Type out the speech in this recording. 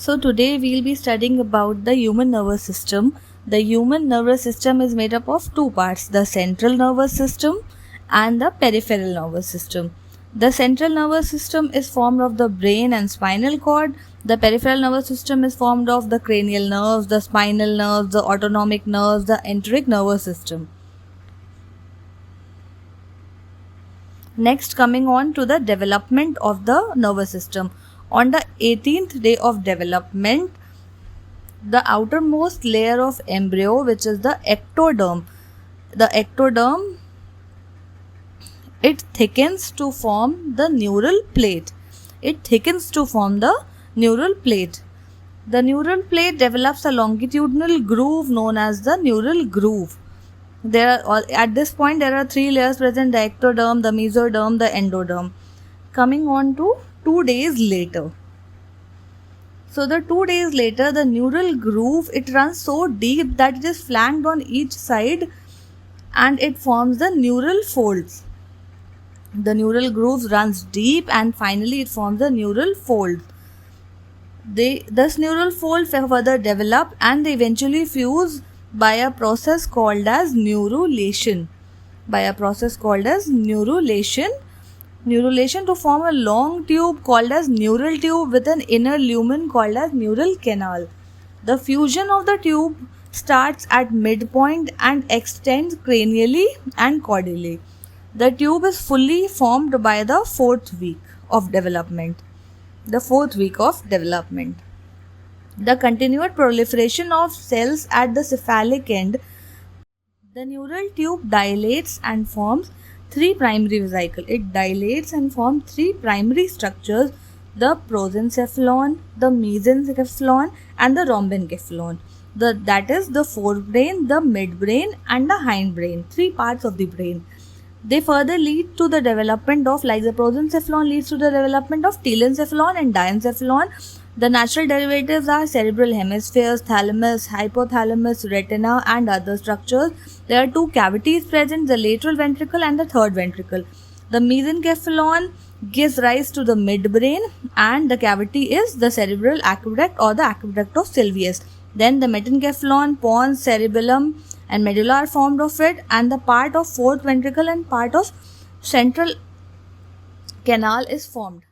So today we'll be studying about the human nervous system. The human nervous system is made up of two parts, the central nervous system and the peripheral nervous system. The central nervous system is formed of the brain and spinal cord. The peripheral nervous system is formed of the cranial nerves, the spinal nerves, the autonomic nerves, the enteric nervous system. Next, coming on to the development of the nervous system. On the 18th day of development, the outermost layer of embryo, which is the ectoderm, it thickens to form the neural plate. The neural plate develops a longitudinal groove known as the neural groove. At this point there are three layers present: the ectoderm, the mesoderm, the endoderm. Coming on to 2 days later. So the 2 days later, the neural groove, it runs so deep that it is flanked on each side and it forms the neural folds. The neural groove runs deep and finally it forms the neural folds. This neural fold further develop and they eventually fuse by a process called as neurulation. Neurulation to form a long tube called as neural tube with an inner lumen called as neural canal. The fusion of the tube starts at midpoint and extends cranially and caudally. The tube is fully formed by the fourth week of development. The continued proliferation of cells at the cephalic end, the neural tube dilates and forms three primary vesicles. It dilates and forms three primary structures: the prosencephalon, the mesencephalon, and the rhombencephalon. That is the forebrain, the midbrain, and the hindbrain. Three parts of the brain. They further lead to the development of, like the prosencephalon leads to the development of telencephalon and diencephalon. The natural derivatives are cerebral hemispheres, thalamus, hypothalamus, retina, and other structures. There are two cavities present, the lateral ventricle and the third ventricle. The mesencephalon gives rise to the midbrain and the cavity is the cerebral aqueduct or the aqueduct of Sylvius. Then the metencephalon, pons, cerebellum and medulla are formed of it, and the part of fourth ventricle and part of central canal is formed.